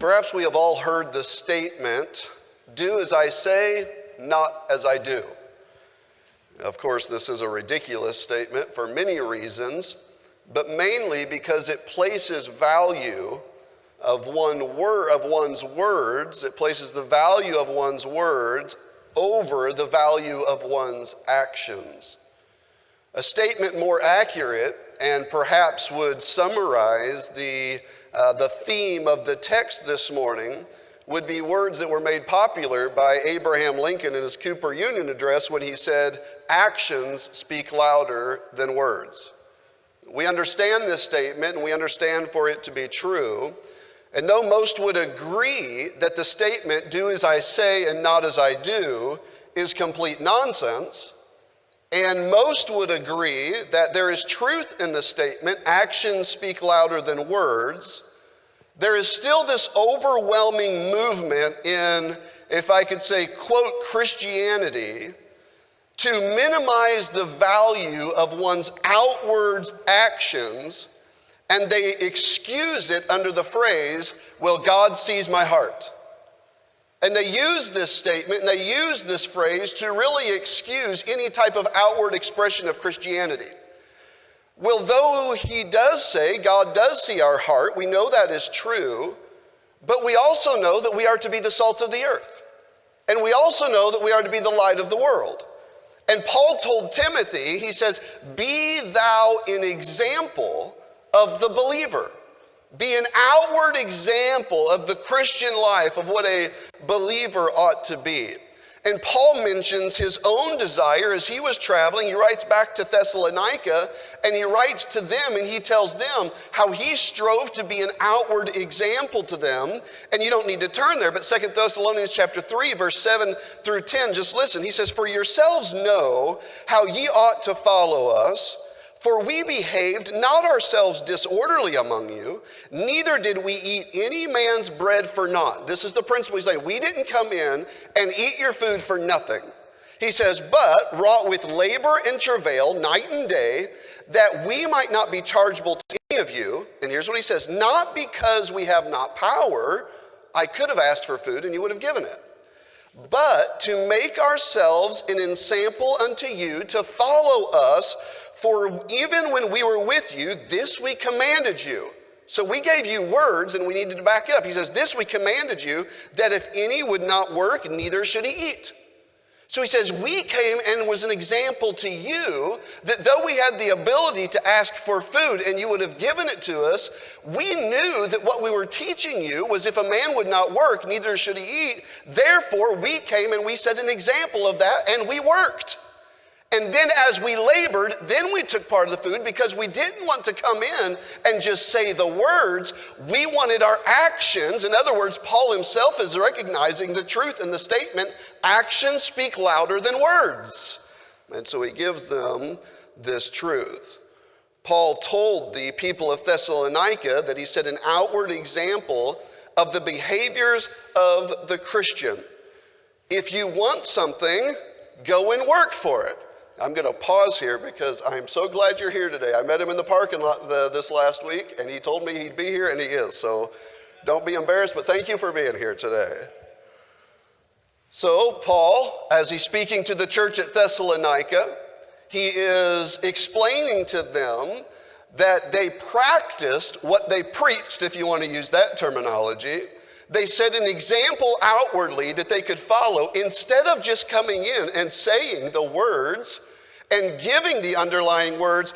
Perhaps we have all heard the statement, "Do as I say, not as I do." Of course, this is a ridiculous statement for many reasons, but mainly because it places value of one's words. It places the value of one's words over the value of one's actions. A statement more accurate and perhaps would summarize the theme of the text this morning would be words that were made popular by Abraham Lincoln in his Cooper Union address when he said, "Actions speak louder than words." We understand this statement and we understand for it to be true. And though most would agree that the statement, "Do as I say and not as I do," is complete nonsense, and most would agree that there is truth in the statement, "Actions speak louder than words," there is still this overwhelming movement in, if I could say, quote, Christianity, to minimize the value of one's outward actions, and they excuse it under the phrase, "Well, God sees my heart." And they use this statement and they use this phrase to really excuse any type of outward expression of Christianity. Well, though he does say God does see our heart, we know that is true, but we also know that we are to be the salt of the earth. And we also know that we are to be the light of the world. And Paul told Timothy, he says, "Be thou an example of the believer." Be an outward example of the Christian life, of what a believer ought to be. And Paul mentions his own desire as he was traveling. He writes back to Thessalonica and he writes to them and he tells them how he strove to be an outward example to them. And you don't need to turn there, but 2 Thessalonians chapter 3, verse 7 through 10, just listen. He says, "For yourselves know how ye ought to follow us, for we behaved not ourselves disorderly among you, neither did we eat any man's bread for naught." This is the principle he's saying. We didn't come in and eat your food for nothing. He says, "But wrought with labor and travail night and day, that we might not be chargeable to any of you." And here's what he says, "Not because we have not power." I could have asked for food and you would have given it. "But to make ourselves an ensample unto you to follow us. For even when we were with you, this we commanded you." So we gave you words and we needed to back it up. He says, "This we commanded you, that if any would not work, neither should he eat." So he says, we came and was an example to you that though we had the ability to ask for food and you would have given it to us, we knew that what we were teaching you was if a man would not work, neither should he eat. Therefore, we came and we set an example of that and we worked. And then as we labored, then we took part of the food because we didn't want to come in and just say the words. We wanted our actions. In other words, Paul himself is recognizing the truth in the statement, actions speak louder than words. And so he gives them this truth. Paul told the people of Thessalonica that he set an outward example of the behaviors of the Christian. If you want something, go and work for it. I'm going to pause here because I'm so glad you're here today. I met him in the parking lot this last week, and he told me he'd be here, and he is. So don't be embarrassed, but thank you for being here today. So Paul, as he's speaking to the church at Thessalonica, he is explaining to them that they practiced what they preached, if you want to use that terminology. They set an example outwardly that they could follow instead of just coming in and saying the words and giving the underlying words,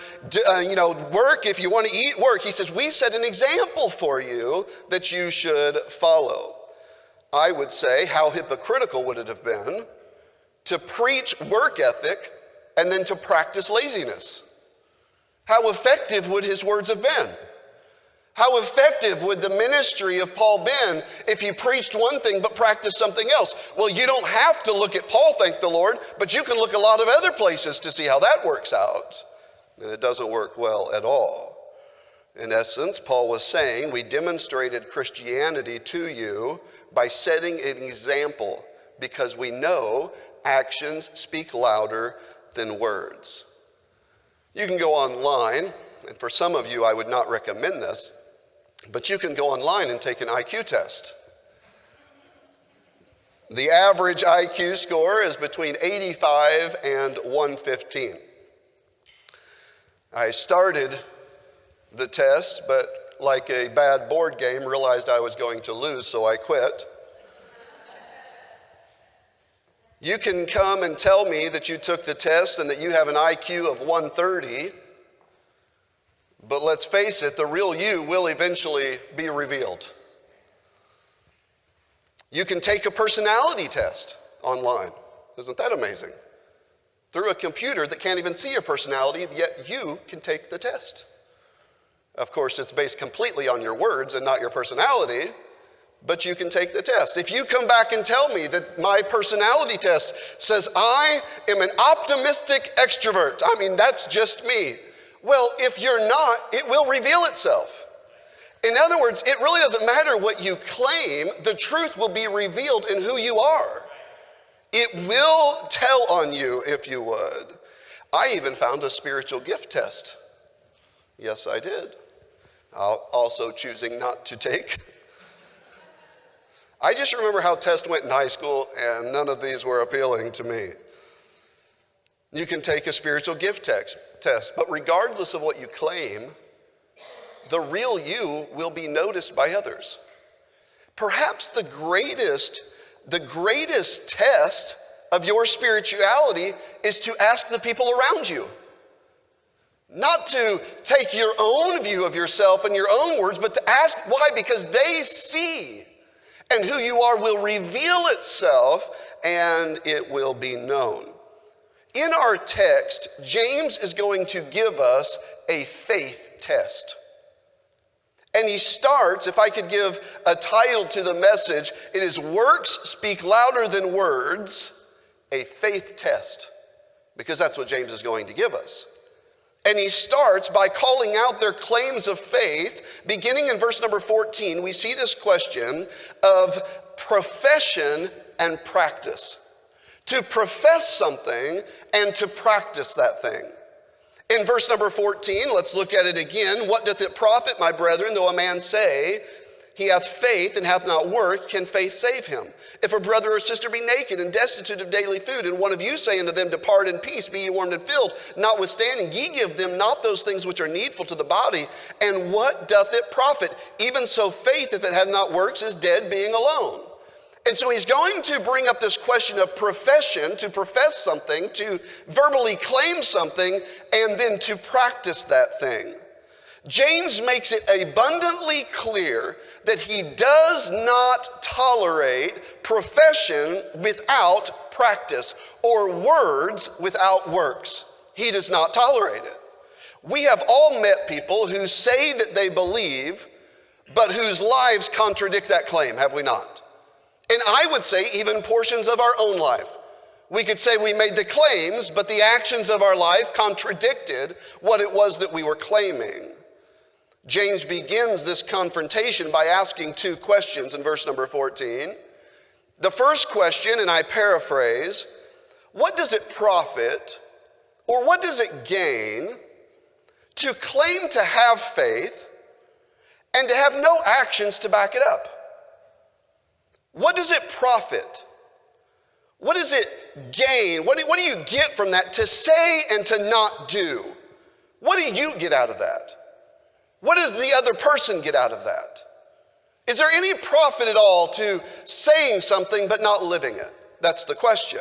work if you want to eat, work. He says, we set an example for you that you should follow. I would say, how hypocritical would it have been to preach work ethic and then to practice laziness? How effective would his words have been? How effective would the ministry of Paul been if he preached one thing but practiced something else? Well, you don't have to look at Paul, thank the Lord, but you can look a lot of other places to see how that works out. And it doesn't work well at all. In essence, Paul was saying, we demonstrated Christianity to you by setting an example because we know actions speak louder than words. You can go online, and for some of you I would not recommend this, But you can go online and take an IQ test. The average IQ score is between 85 and 115. I started the test, but like a bad board game, realized I was going to lose, so I quit. You can come and tell me that you took the test and that you have an IQ of 130, but let's face it, the real you will eventually be revealed. You can take a personality test online. Isn't that amazing? Through a computer that can't even see your personality, yet you can take the test. Of course, it's based completely on your words and not your personality, but you can take the test. If you come back and tell me that my personality test says I am an optimistic extrovert, I mean, that's just me. Well, if you're not, it will reveal itself. In other words, it really doesn't matter what you claim, the truth will be revealed in who you are. It will tell on you, if you would. I even found a spiritual gift test. Yes, I did. Also choosing not to take. I just remember how tests went in high school, and none of these were appealing to me. You can take a spiritual gift test, but regardless of what you claim, the real you will be noticed by others. Perhaps the greatest test of your spirituality is to ask the people around you. Not to take your own view of yourself and your own words, but to ask why, because they see, and who you are will reveal itself, and it will be known. In our text, James is going to give us a faith test. And he starts, if I could give a title to the message, it is Works Speak Louder Than Words, a faith test. Because that's what James is going to give us. And he starts by calling out their claims of faith. Beginning in verse number 14, we see this question of profession and practice. To profess something and to practice that thing. In verse number 14, let's look at it again. What doth it profit, my brethren, though a man say, he hath faith and hath not work, can faith save him? If a brother or sister be naked and destitute of daily food, and one of you say unto them, depart in peace, be ye warmed and filled, notwithstanding ye give them not those things which are needful to the body, and what doth it profit? Even so faith, if it had not works, is dead, being alone. And so he's going to bring up this question of profession, to profess something, to verbally claim something, and then to practice that thing. James makes it abundantly clear that he does not tolerate profession without practice, or words without works. He does not tolerate it. We have all met people who say that they believe, but whose lives contradict that claim, have we not? And I would say even portions of our own life. We could say we made the claims, but the actions of our life contradicted what it was that we were claiming. James begins this confrontation by asking two questions in verse number 14. The first question, and I paraphrase, what does it profit, or what does it gain, to claim to have faith and to have no actions to back it up? What does it profit? What does it gain? What do you get from that to say and to not do? What do you get out of that? What does the other person get out of that? Is there any profit at all to saying something but not living it? That's the question.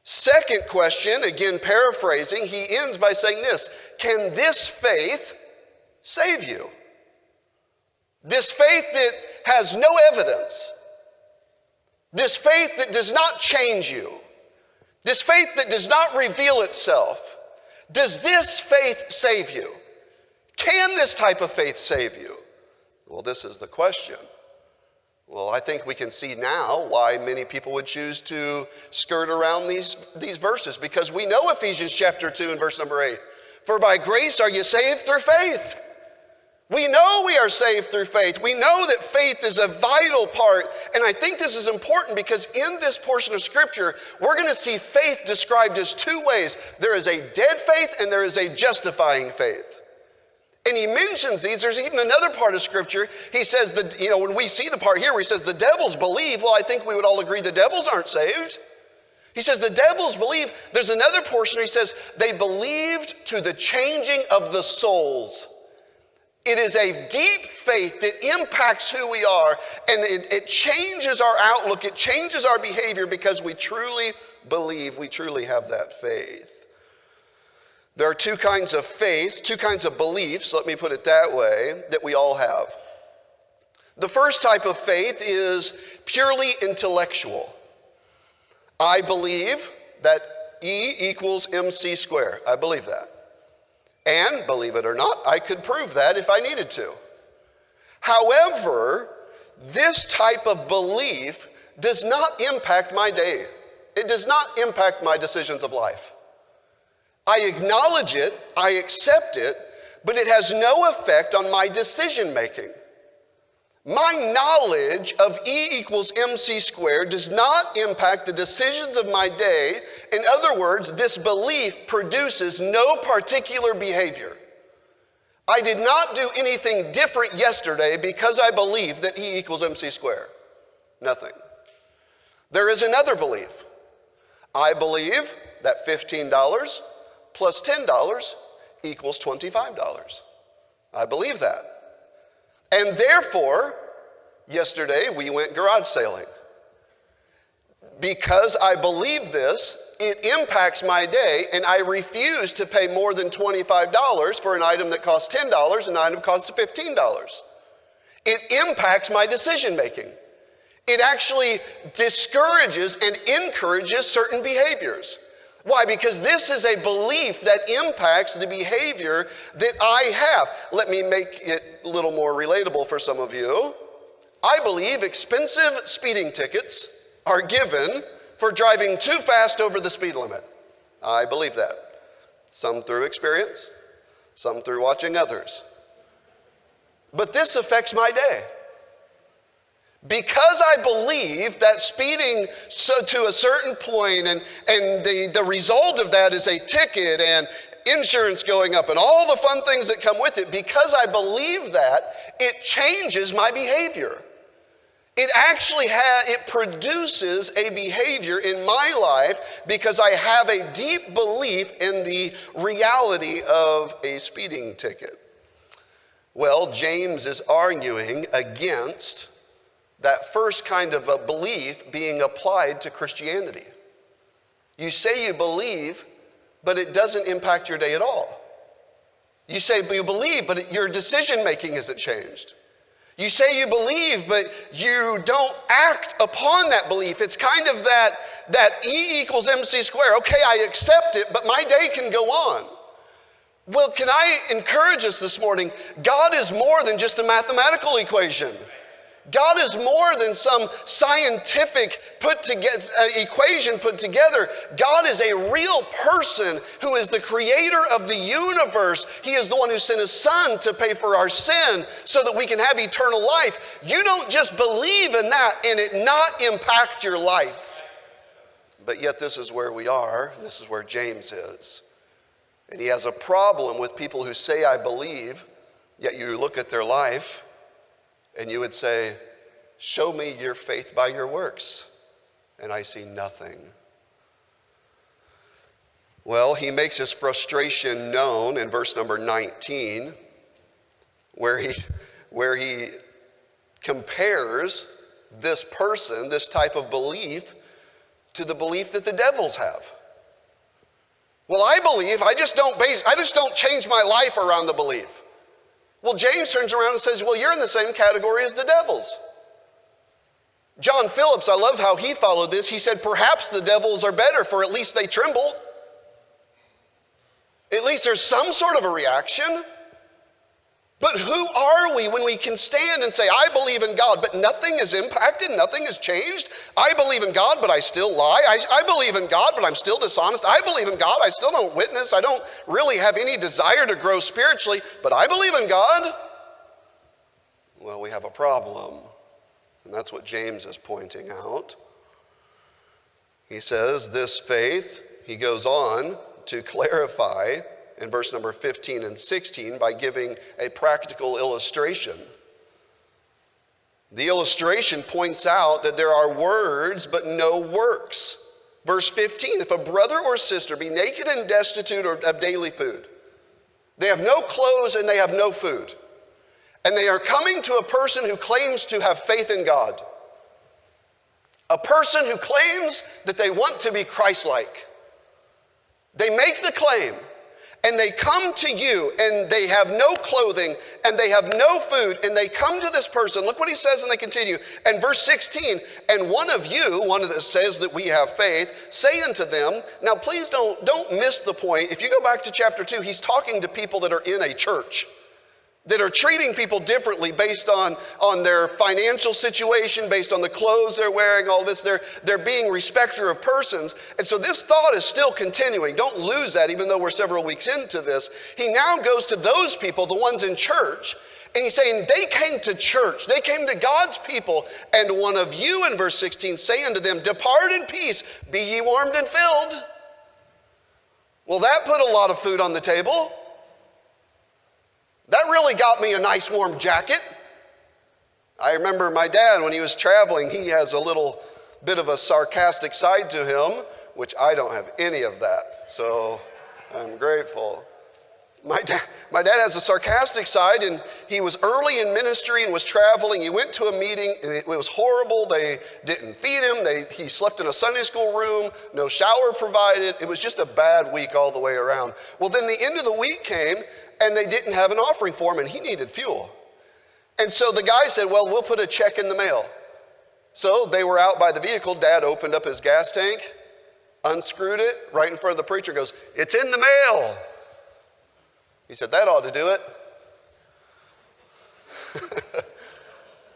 Second question, again paraphrasing, he ends by saying this: can this faith save you? This faith that has no evidence. This faith that does not change you. This faith that does not reveal itself. Does this faith save you? Can this type of faith save you? Well, this is the question. Well, I think we can see now why many people would choose to skirt around these verses, because we know Ephesians chapter 2 and verse number 8. For by grace are you saved through faith. We know we are saved through faith. We know that faith is a vital part. And I think this is important because in this portion of Scripture, we're going to see faith described as two ways. There is a dead faith and there is a justifying faith. And he mentions these. There's even another part of Scripture. He says that, when we see the part here where he says the devils believe, well, I think we would all agree the devils aren't saved. He says the devils believe. There's another portion where he says they believed to the changing of the souls. It is a deep faith that impacts who we are, and it changes our outlook. It changes our behavior because we truly believe, we truly have that faith. There are two kinds of faith, two kinds of beliefs, let me put it that way, that we all have. The first type of faith is purely intellectual. I believe that E equals MC squared. I believe that. And, believe it or not, I could prove that if I needed to. However, this type of belief does not impact my day. It does not impact my decisions of life. I acknowledge it, I accept it, but it has no effect on my decision making. My knowledge of E equals MC squared does not impact the decisions of my day. In other words, this belief produces no particular behavior. I did not do anything different yesterday because I believe that E equals MC squared. Nothing. There is another belief. I believe that $15 plus $10 equals $25. I believe that. And therefore, yesterday we went garage sailing. Because I believe this, it impacts my day, and I refuse to pay more than $25 for an item that costs $10 and an item that costs $15. It impacts my decision making. It actually discourages and encourages certain behaviors. Why? Because this is a belief that impacts the behavior that I have. Let me make it a little more relatable for some of you. I believe expensive speeding tickets are given for driving too fast over the speed limit. I believe that. Some through experience, some through watching others. But this affects my day. Because I believe that speeding to a certain point and the result of that is a ticket and insurance going up and all the fun things that come with it, because I believe that, it changes my behavior. It actually it produces a behavior in my life because I have a deep belief in the reality of a speeding ticket. Well, James is arguing against that first kind of a belief being applied to Christianity. You say you believe, but it doesn't impact your day at all. You say you believe, but your decision making isn't changed. You say you believe, but you don't act upon that belief. It's kind of that E equals MC squared. Okay, I accept it, but my day can go on. Well, can I encourage us this morning? God is more than just a mathematical equation. God is more than some scientific equation put together. God is a real person who is the creator of the universe. He is the one who sent his son to pay for our sin so that we can have eternal life. You don't just believe in that and it not impact your life. But yet this is where we are. This is where James is. And he has a problem with people who say, I believe, yet you look at their life and you would say, show me your faith by your works. And I see nothing. Well, he makes his frustration known in verse number 19, where he compares this person, this type of belief, to the belief that the devils have. Well, I believe, I just don't change my life around the belief. Well, James turns around and says, well, you're in the same category as the devils. John Phillips, I love how he followed this. He said, perhaps the devils are better, for at least they tremble. At least there's some sort of a reaction. But who are we when we can stand and say, I believe in God, but nothing is impacted, nothing has changed? I believe in God, but I still lie. I believe in God, but I'm still dishonest. I believe in God, I still don't witness. I don't really have any desire to grow spiritually, but I believe in God. Well, we have a problem, and that's what James is pointing out. He says this faith, he goes on to clarify in verse number 15 and 16 by giving a practical illustration. The illustration points out that there are words but no works. Verse 15, if a brother or sister be naked and destitute of daily food, they have no clothes and they have no food, and they are coming to a person who claims to have faith in God, a person who claims that they want to be Christ-like. They make the claim, and they come to you, and they have no clothing, and they have no food, and they come to this person. Look what he says, and they continue. And verse 16, and one of that says that we have faith, say unto them, now please don't miss the point. If you go back to chapter 2, he's talking to people that are in a church, that are treating people differently based on their financial situation, based on the clothes they're wearing, all this. They're being respecter of persons. And so this thought is still continuing. Don't lose that, even though we're several weeks into this. He now goes to those people, the ones in church, and he's saying they came to church. They came to God's people. And one of you, in verse 16, say unto them, depart in peace, be ye warmed and filled. Well, that put a lot of food on the table. That really got me a nice warm jacket. I remember my dad, when he was traveling, he has a little bit of a sarcastic side to him, which I don't have any of that, so I'm grateful. My dad has a sarcastic side, and he was early in ministry and was traveling. He went to a meeting, and it was horrible. They didn't feed him. He slept in a Sunday school room, no shower provided. It was just a bad week all the way around. Well, then the end of the week came, and they didn't have an offering for him, and he needed fuel. And so the guy said, well, we'll put a check in the mail. So they were out by the vehicle. Dad opened up his gas tank, unscrewed it, right in front of the preacher, goes, it's in the mail. He said, that ought to do it.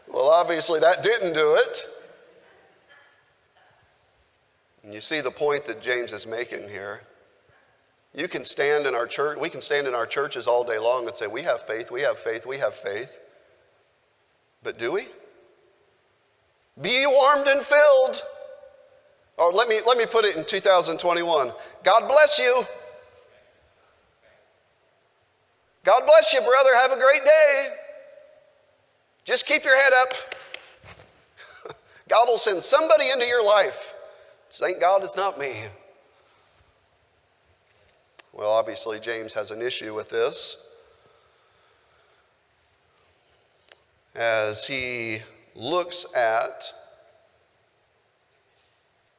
Well, obviously that didn't do it. And you see the point that James is making here. You can stand in our church, we can stand in our churches all day long and say, we have faith, we have faith, we have faith. But do we? Be ye warmed and filled. Or let me put it in 2021. God bless you. God bless you, brother. Have a great day. Just keep your head up. God will send somebody into your life. Thank God it's not me. Well, obviously, James has an issue with this. As he looks at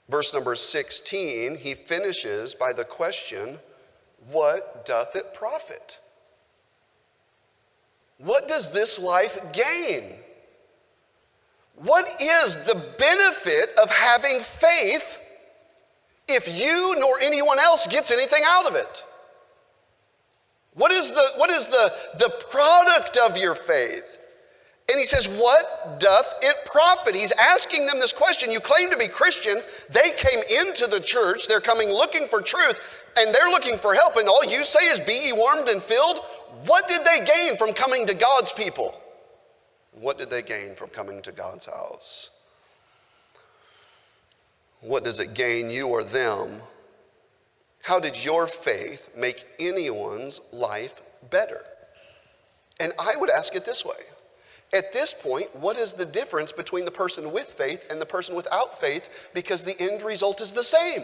verse number 16, he finishes by the question, what doth it profit? What does this life gain? What is the benefit of having faith if you nor anyone else gets anything out of it? What is the product of your faith? And he says, what doth it profit? He's asking them this question. You claim to be Christian. They came into the church. They're coming looking for truth, and they're looking for help. And all you say is, be ye warmed and filled? What did they gain from coming to God's people? What did they gain from coming to God's house? What does it gain you or them? How did your faith make anyone's life better? And I would ask it this way. At this point, what is the difference between the person with faith and the person without faith? Because the end result is the same.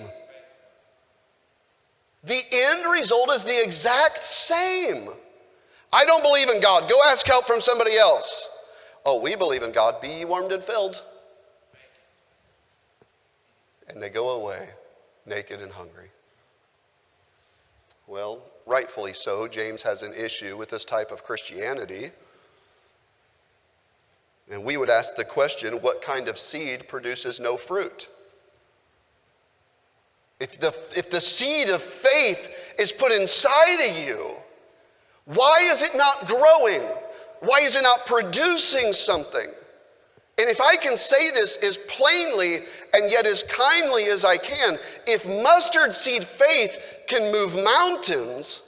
The end result is the exact same. I don't believe in God. Go ask help from somebody else. Oh, we believe in God. Be ye warmed and filled. And they go away naked and hungry. Well, rightfully so, James has an issue with this type of Christianity. And we would ask the question, what kind of seed produces no fruit? If the seed of faith is put inside of you, why is it not growing? Why is it not producing something? And if I can say this as plainly and yet as kindly as I can, if mustard seed faith can move mountains,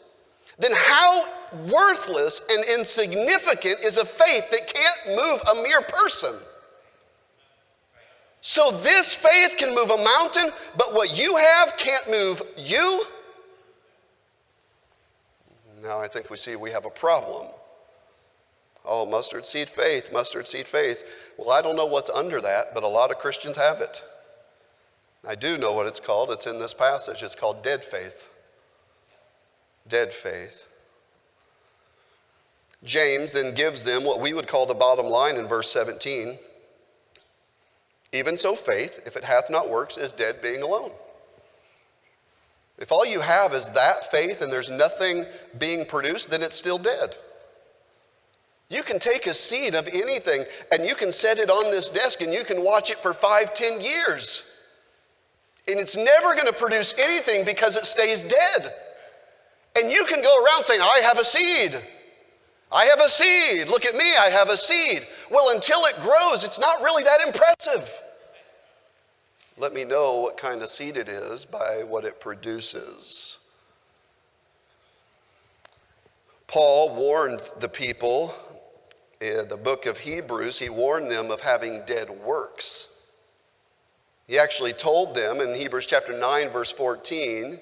then how worthless and insignificant is a faith that can't move a mere person? So this faith can move a mountain, but what you have can't move you? Now I think we see we have a problem. Oh, mustard seed faith, mustard seed faith. Well, I don't know what's under that, but a lot of Christians have it. I do know what it's called. It's in this passage. It's called dead faith. Dead faith. James then gives them what we would call the bottom line in verse 17. Even so faith, if it hath not works, is dead being alone. If all you have is that faith and there's nothing being produced, then it's still dead. You can take a seed of anything and you can set it on this desk and you can watch it for 5-10 years. And it's never going to produce anything because it stays dead. And you can go around saying, I have a seed. I have a seed. Look at me, I have a seed. Well, until it grows, it's not really that impressive. Let me know what kind of seed it is by what it produces. Paul warned the people in the book of Hebrews, he warned them of having dead works. He actually told them in Hebrews chapter 9, verse 14,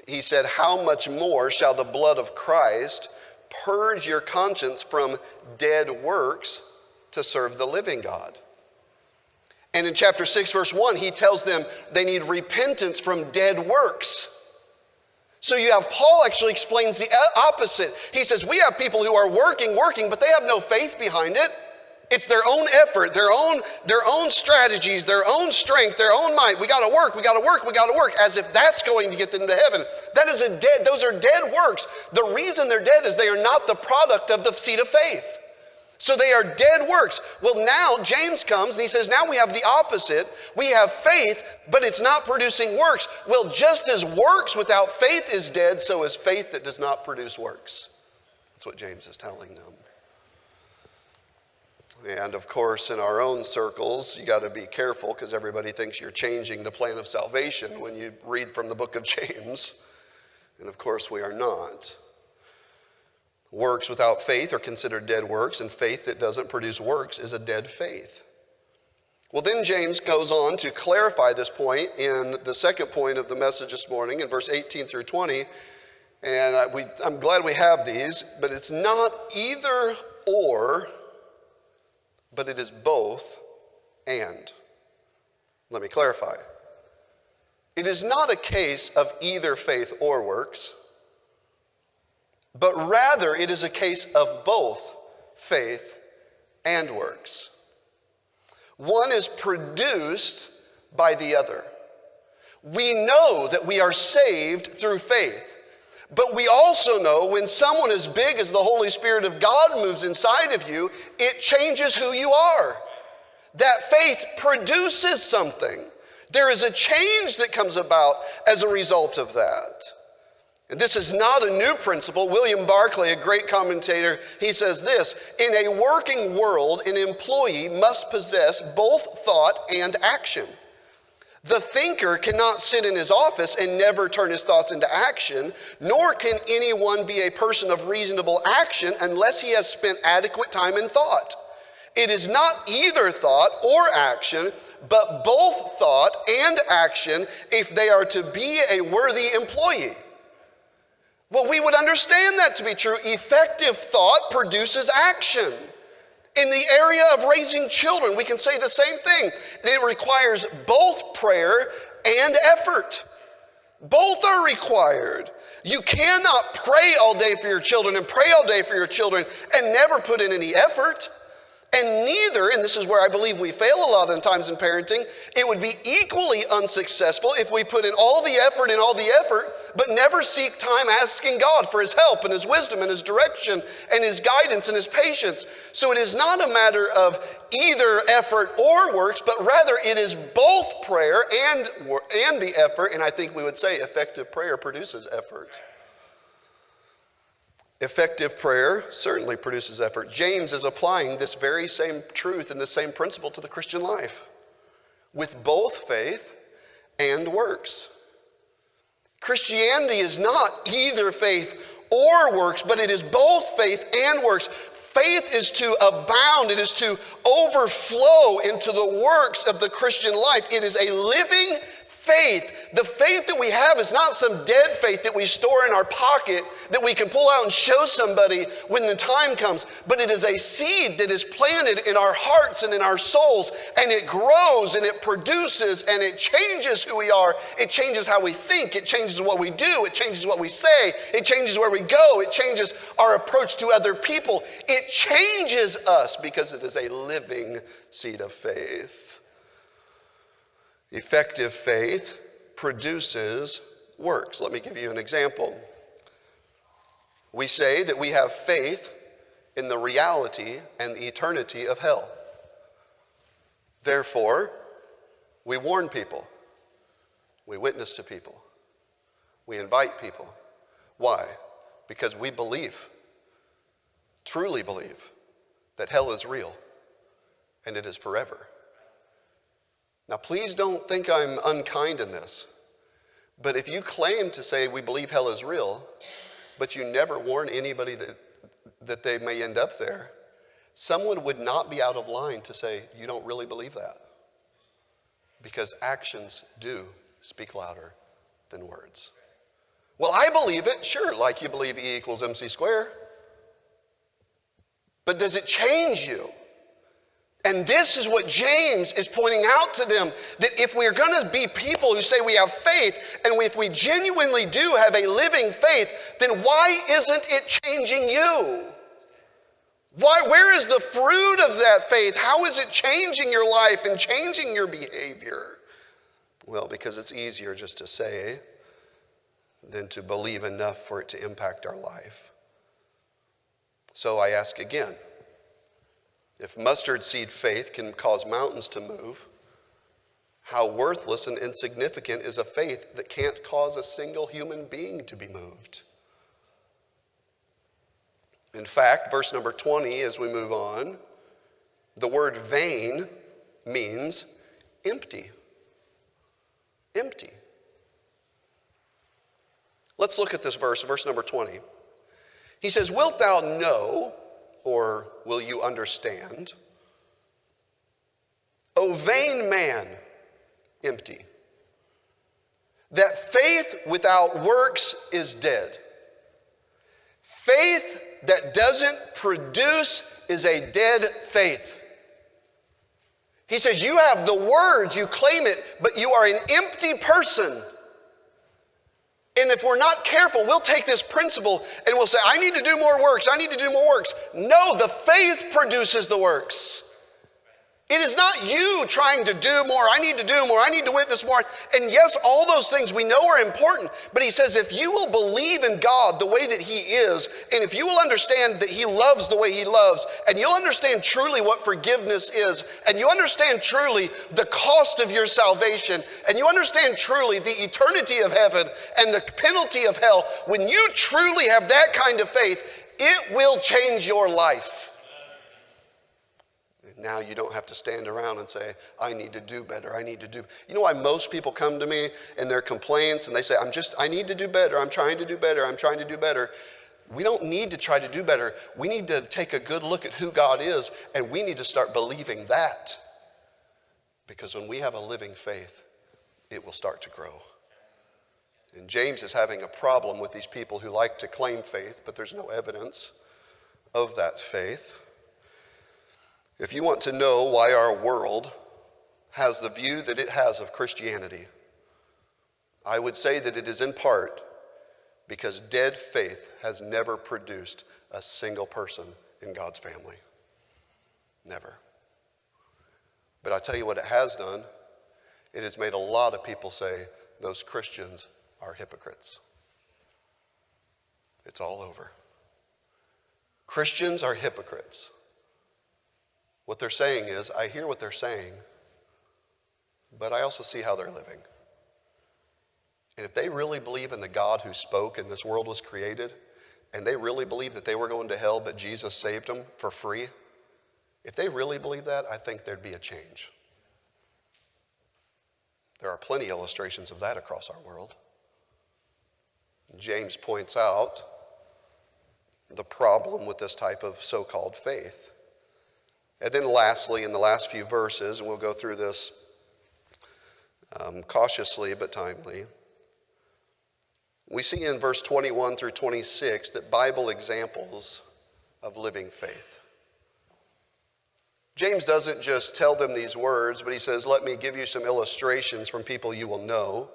he said, how much more shall the blood of Christ purge your conscience from dead works to serve the living God? And in chapter 6, verse 1, he tells them they need repentance from dead works. So you have Paul actually explains the opposite. He says we have people who are working, but they have no faith behind it. It's their own effort, their own strategies, their own strength, their own might. We got to work, as if that's going to get them to heaven. Those are dead works. The reason they're dead is they are not the product of the seed of faith. So they are dead works. Well, now James comes and he says, now we have the opposite. We have faith, but it's not producing works. Well, just as works without faith is dead, so is faith that does not produce works. That's what James is telling them. And of course, in our own circles, you got to be careful because everybody thinks you're changing the plan of salvation when you read from the book of James. And of course, we are not. Works without faith are considered dead works, and faith that doesn't produce works is a dead faith. Well, then James goes on to clarify this point in the second point of the message this morning in verse 18 through 20. And I'm glad we have these, but it's not either or, but it is both and. Let me clarify. It is not a case of either faith or works, but rather it is a case of both faith and works. One is produced by the other. We know that we are saved through faith, but we also know when someone as big as the Holy Spirit of God moves inside of you, it changes who you are. That faith produces something. There is a change that comes about as a result of that. And this is not a new principle. William Barclay, a great commentator, he says this, in a working world, an employee must possess both thought and action. The thinker cannot sit in his office and never turn his thoughts into action, nor can anyone be a person of reasonable action unless he has spent adequate time in thought. It is not either thought or action, but both thought and action if they are to be a worthy employee. Well, we would understand that to be true. Effective thought produces action. In the area of raising children, we can say the same thing. It requires both prayer and effort. Both are required. You cannot pray all day for your children and pray all day for your children and never put in any effort. And neither, and this is where I believe we fail a lot of times in parenting, it would be equally unsuccessful if we put in all the effort, but never seek time asking God for his help and his wisdom and his direction and his guidance and his patience. So it is not a matter of either effort or works, but rather it is both prayer and the effort, and I think we would say effective prayer produces effort. Effective prayer certainly produces effort. James is applying this very same truth and the same principle to the Christian life with both faith and works. Christianity is not either faith or works, but it is both faith and works. Faith is to abound. It is to overflow into the works of the Christian life. It is a living faith. The faith that we have is not some dead faith that we store in our pocket that we can pull out and show somebody when the time comes, but it is a seed that is planted in our hearts and in our souls, and it grows and it produces and it changes who we are. It changes how we think. It changes what we do. It changes what we say. It changes where we go. It changes our approach to other people. It changes us because it is a living seed of faith. Effective faith produces works. Let me give you an example. We say that we have faith in the reality and the eternity of hell. Therefore, we warn people. We witness to people. We invite people. Why? Because we believe, truly believe, that hell is real and it is forever. Now, please don't think I'm unkind in this, but if you claim to say we believe hell is real, but you never warn anybody that they may end up there, someone would not be out of line to say you don't really believe that, because actions do speak louder than words. Well, I believe it, sure, like you believe E equals MC squared, but does it change you? And this is what James is pointing out to them, that if we're going to be people who say we have faith, and if we genuinely do have a living faith, then why isn't it changing you? Where is the fruit of that faith? How is it changing your life and changing your behavior? Well, because it's easier just to say than to believe enough for it to impact our life. So I ask again, if mustard seed faith can cause mountains to move, how worthless and insignificant is a faith that can't cause a single human being to be moved? In fact, verse number 20, as we move on, the word vain means empty. Empty. Let's look at this verse number 20. He says, "Wilt thou know, or will you understand? O vain man, empty, that faith without works is dead." Faith that doesn't produce is a dead faith. He says, you have the words, you claim it, but you are an empty person. And if we're not careful, we'll take this principle and we'll say, I need to do more works, I need to do more works. No, the faith produces the works. It is not you trying to do more. I need to do more. I need to witness more. And yes, all those things we know are important. But he says if you will believe in God the way that he is, and if you will understand that he loves the way he loves, and you'll understand truly what forgiveness is, and you understand truly the cost of your salvation, and you understand truly the eternity of heaven and the penalty of hell, when you truly have that kind of faith, it will change your life. Now you don't have to stand around and say, I need to do better, I need to do. You know why most people come to me and their complaints and they say, I need to do better, I'm trying to do better, I'm trying to do better. We don't need to try to do better. We need to take a good look at who God is, and we need to start believing that. Because when we have a living faith, it will start to grow. And James is having a problem with these people who like to claim faith, but there's no evidence of that faith. If you want to know why our world has the view that it has of Christianity, I would say that it is in part because dead faith has never produced a single person in God's family. Never. But I tell you what it has done. It has made a lot of people say those Christians are hypocrites. It's all over. Christians are hypocrites. What they're saying is, I hear what they're saying, but I also see how they're living. And if they really believe in the God who spoke and this world was created, and they really believe that they were going to hell, but Jesus saved them for free, if they really believe that, I think there'd be a change. There are plenty of illustrations of that across our world. James points out the problem with this type of so-called faith. And then lastly, in the last few verses, and we'll go through this cautiously but timely. We see in verse 21 through 26 that Bible examples of living faith. James doesn't just tell them these words, but he says, let me give you some illustrations from people you will know.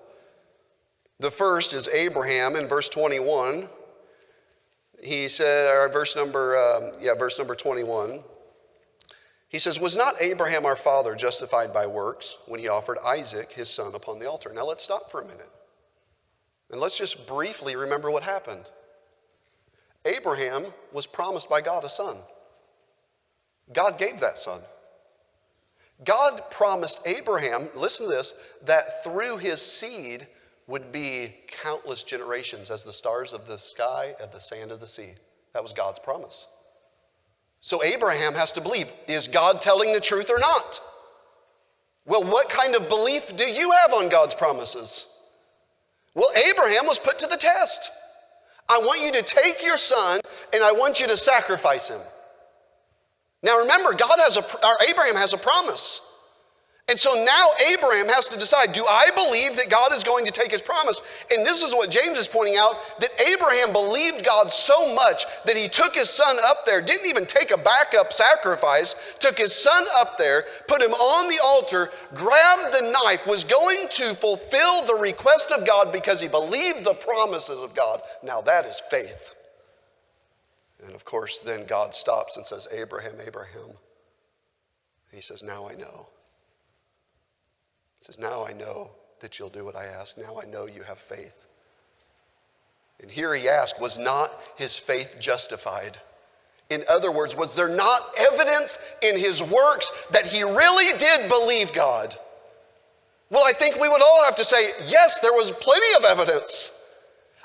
The first is Abraham in verse 21. He said, or verse number 21. He says, was not Abraham our father justified by works when he offered Isaac, his son, upon the altar? Now let's stop for a minute. And let's just briefly remember what happened. Abraham was promised by God a son. God gave that son. God promised Abraham, listen to this, that through his seed would be countless generations as the stars of the sky and the sand of the sea. That was God's promise. So Abraham has to believe, is God telling the truth or not? Well, what kind of belief do you have on God's promises? Well, Abraham was put to the test. I want you to take your son and I want you to sacrifice him. Now remember, Abraham has a promise. And so now Abraham has to decide, do I believe that God is going to take his promise? And this is what James is pointing out, that Abraham believed God so much that he took his son up there, didn't even take a backup sacrifice, took his son up there, put him on the altar, grabbed the knife, was going to fulfill the request of God because he believed the promises of God. Now that is faith. And of course, then God stops and says, Abraham, Abraham. He says, now I know. He says, now I know that you'll do what I ask. Now I know you have faith. And here he asked, was not his faith justified? In other words, was there not evidence in his works that he really did believe God? Well, I think we would all have to say, yes, there was plenty of evidence.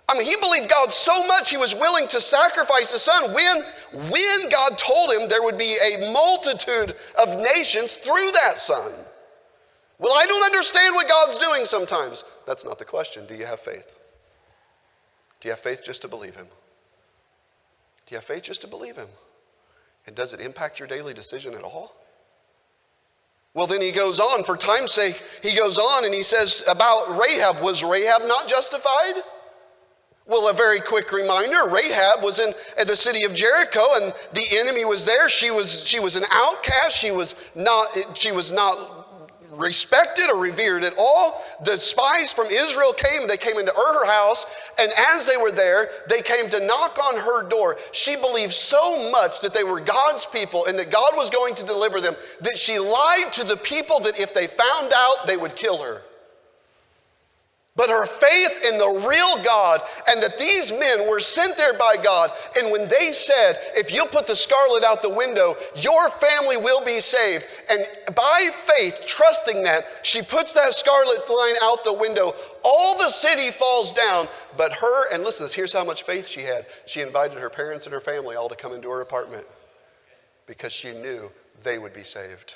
I mean, he believed God so much he was willing to sacrifice his son when God told him there would be a multitude of nations through that son. Well, I don't understand what God's doing sometimes. That's not the question. Do you have faith? Do you have faith just to believe him? Do you have faith just to believe him? And does it impact your daily decision at all? Well, then he goes on, for time's sake, he goes on and he says about Rahab, was Rahab not justified? Well, a very quick reminder, Rahab was in the city of Jericho and the enemy was there. She was an outcast. She was not respected or revered at all. The spies from Israel came. They came into her house, and as they were there, they came to knock on her door. She believed so much that they were God's people and that God was going to deliver them that she lied to the people that if they found out, they would kill her. But her faith in the real God and that these men were sent there by God, and when they said, if you'll put the scarlet out the window, your family will be saved. And by faith, trusting that, she puts that scarlet line out the window. All the city falls down, but her, and listen, here's how much faith she had. She invited her parents and her family all to come into her apartment because she knew they would be saved.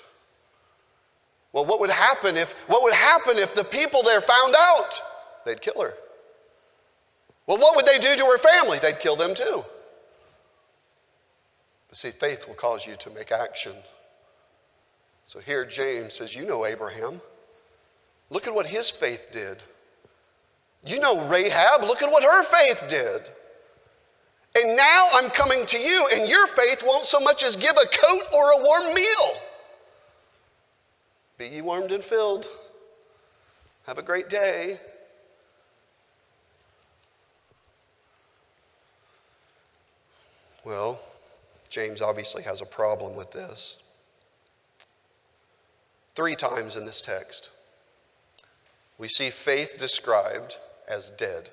Well, what would happen if the people there found out? They'd kill her. Well, what would they do to her family? They'd kill them too. But see, faith will cause you to make action. So here James says, you know Abraham. Look at what his faith did. You know Rahab. Look at what her faith did. And now I'm coming to you, and your faith won't so much as give a coat or a warm meal. Be ye warmed and filled. Have a great day. Well, James obviously has a problem with this. 3 times in this text, we see faith described as dead.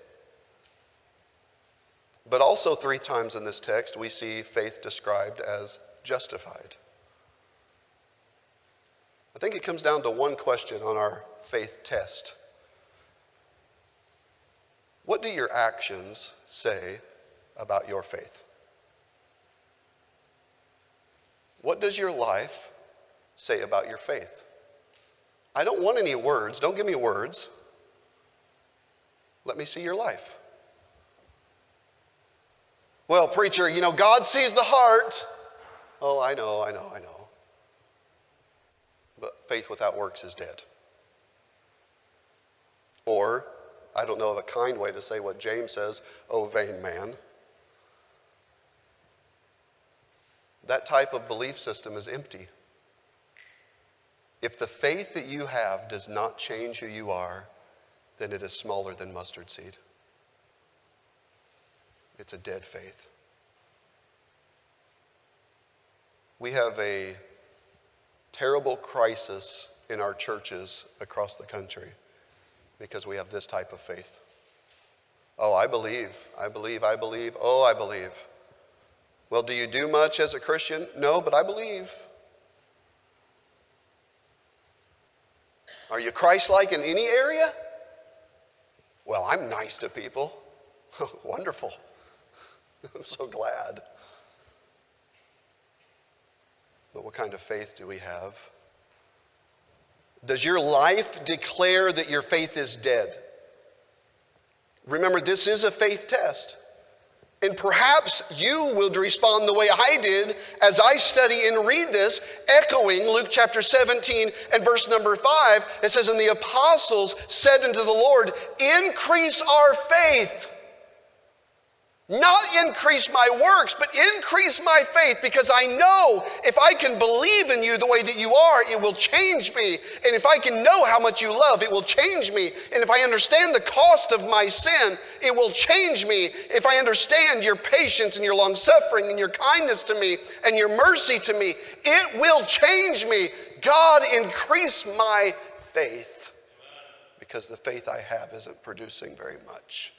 But also 3 times in this text, we see faith described as justified. I think it comes down to one question on our faith test. What do your actions say about your faith? What does your life say about your faith? I don't want any words. Don't give me words. Let me see your life. Well, preacher, God sees the heart. Oh, I know. But faith without works is dead. Or, I don't know of a kind way to say what James says, "O vain man." That type of belief system is empty. If the faith that you have does not change who you are, then it is smaller than mustard seed. It's a dead faith. We have a terrible crisis in our churches across the country because we have this type of faith. Oh, I believe. Oh, I believe. Well, do you do much as a Christian? No, but I believe. Are you Christ-like in any area? Well, I'm nice to people. Wonderful. I'm so glad. But what kind of faith do we have? Does your life declare that your faith is dead? Remember, this is a faith test. And perhaps you will respond the way I did as I study and read this, echoing Luke chapter 17 and verse number 5. It says, "And the apostles said unto the Lord, increase our faith." Not increase my works, but increase my faith, because I know if I can believe in you the way that you are, it will change me. And if I can know how much you love, it will change me. And if I understand the cost of my sin, it will change me. If I understand your patience and your long suffering and your kindness to me and your mercy to me, it will change me. God, increase my faith, because the faith I have isn't producing very much.